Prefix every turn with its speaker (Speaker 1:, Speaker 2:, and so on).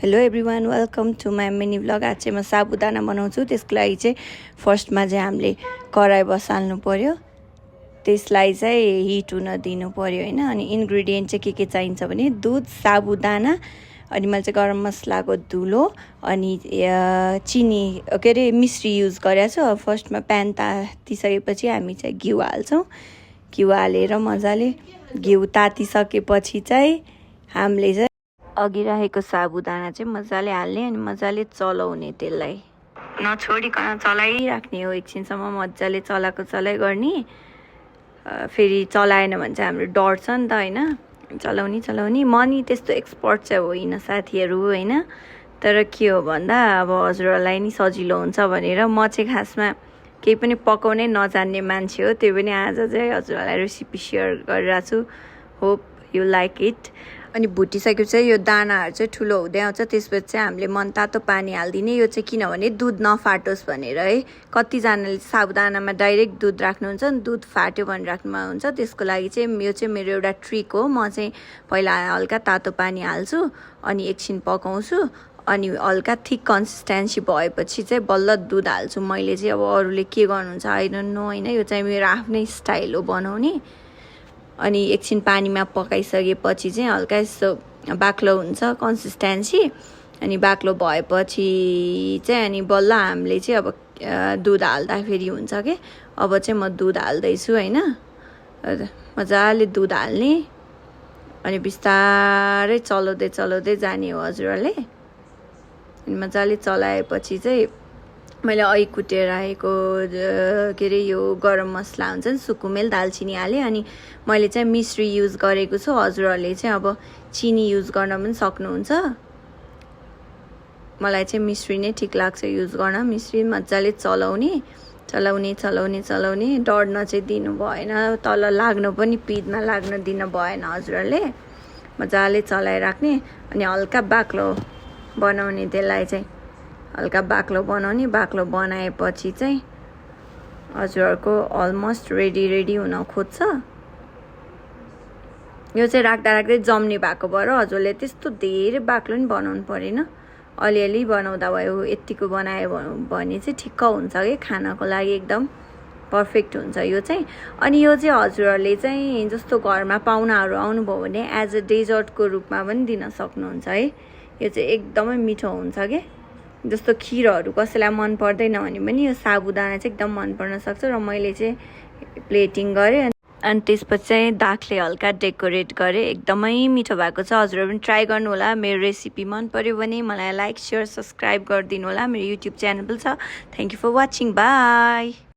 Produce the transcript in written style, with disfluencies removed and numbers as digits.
Speaker 1: Hello everyone, welcome to my mini blog. आज चाहिँ म साबुदाना बनाउँछु। त्यसको लागि चाहिँ फर्स्टमा चाहिँ हामीले कराई बसाल्नु पर्यो, त्यसलाई चाहिँ हिट हुन दिनु पर्यो होइन। अनि इन्ग्रिडियन्ट चाहिँ के चाहिन्छ भने दुध, साबुदाना, अनि मैले चाहिँ गरम मसलाको धुलो अनि चिनी के अरे मिश्री युज गरेको छु। फर्स्टमा प्यान तातिसकेपछि हामी चाहिँ घिउ हाल्छौँ। घिउ हालेर मजाले घिउ तातिसकेपछि चाहिँ हामीले चाहिँ अघि राखेको साबुदाना चाहिँ मजाले हाल्ने अनि मजाले चलाउने, त्यसलाई नछोडिकन चलाइराख्ने हो। एकछिनसम्म मजाले चलाइ गर्ने। फेरि चलाएन भने चाहिँ हाम्रो डढ्छ नि त होइन। चलाउने म नि त्यस्तो एक्सपर्ट चाहिँ होइन साथीहरू होइन, तर के हो भन्दा अब हजुरहरूलाई नि सजिलो हुन्छ भनेर म चाहिँ खासमा केही पनि पकाउनै नजान्ने मान्छे हो। त्यो पनि आज चाहिँ हजुरहरूलाई रेसिपी सेयर गरिरहेको छु। Hope you like it. अनि भुटिसकेपछि यो दानाहरू चाहिँ ठुलो हुँदै आउँछ। त्यसपछि चाहिँ हामीले मनतातो पानी हालिदिने। यो चाहिँ किनभने दुध नफाटोस् भनेर है। कतिजनाले साबुदानामा डाइरेक्ट दुध राख्नुहुन्छ, दुध फाट्यो भनेर राख्नुमा हुन्छ। त्यसको लागि चाहिँ यो चाहिँ मेरो एउटा ट्रिक हो। म चाहिँ पहिला हल्का तातो पानी हाल्छु अनि एकछिन पकाउँछु, अनि हल्का थिक कन्सिस्टेन्सी भएपछि चाहिँ बल्ल दुध हाल्छु। मैले चाहिँ अब अरूले के गर्नुहुन्छ आई डोन्ट नो होइन। यो चाहिँ मेरो आफ्नै स्टाइल हो बनाउने। अनि एकछिन पानीमा पकाइसकेपछि चाहिँ हल्का यस्तो बाक्लो हुन्छ कन्सिस्टेन्सी। अनि बाक्लो भएपछि चाहिँ अनि बल्ल हामीले चाहिँ अब दुध हाल्दाखेरि हुन्छ के। अब चाहिँ म दुध हाल्दैछु होइन। मजाले दुध हाल्ने अनि बिस्तारै चलाउँदै जाने हो हजुरहरूले। अनि मजाले चलाएपछि चाहिँ मैले अघि कुटेर राखेको के अरे यो गरम मसला हुन्छ नि, सुकुमेल, दालचिनी हालेँ। अनि मैले चाहिँ मिश्री युज गरेको छु। हजुरहरूले चाहिँ अब चिनी युज गर्न पनि सक्नुहुन्छ। मलाई चाहिँ मिश्री नै ठिक लाग्छ युज गर्न। मिश्री मजाले चलाउने, डढ्न चाहिँ दिनु भएन, तल लाग्नु पनि पिँधमा लाग्न दिनु भएन हजुरहरूले। मजाले चलाइराख्ने अनि हल्का बाक्लो बनाउने। त्यसलाई चाहिँ हल्का बाक्लो बनाउने। बाक्लो बनाएपछि चाहिँ हजुरहरूको अलमोस्ट रेडी हुन खोज्छ। यो चाहिँ राख्दै जम्ने भएको भएर हजुरले त्यस्तो धेरै बाक्लो नि बनाउनु परेन, अलिअलि बनाउँदा भयो। यतिको बनायो भने चाहिँ ठिक्क हुन्छ कि खानको लागि एकदम पर्फेक्ट हुन्छ यो चाहिँ। अनि यो चाहिँ हजुरहरूले चाहिँ जस्तो घरमा पाहुनाहरू आउनुभयो भने एज अ डेजर्टको रूपमा पनि दिन सक्नुहुन्छ है। यो चाहिँ एकदमै मिठो हुन्छ कि। जस्तो खिरहरू कसैलाई मन पर्दैन भने पनि यो साबुदाना चाहिँ एकदम मन पर्न सक्छ। र मैले चाहिँ प्लेटिङ गरेँ अनि त्यसपछि चाहिँ दागले हल्का डेकोरेट गरेँ। एकदमै मिठो भएको छ। हजुरहरू पनि ट्राई गर्नु होला। मेरो रेसिपी मन पर्यो भने मलाई लाइक, सेयर, सब्सक्राइब गरिदिनु होला। मेरो युट्युब च्यानल पनि छ। Thank you for watching. By.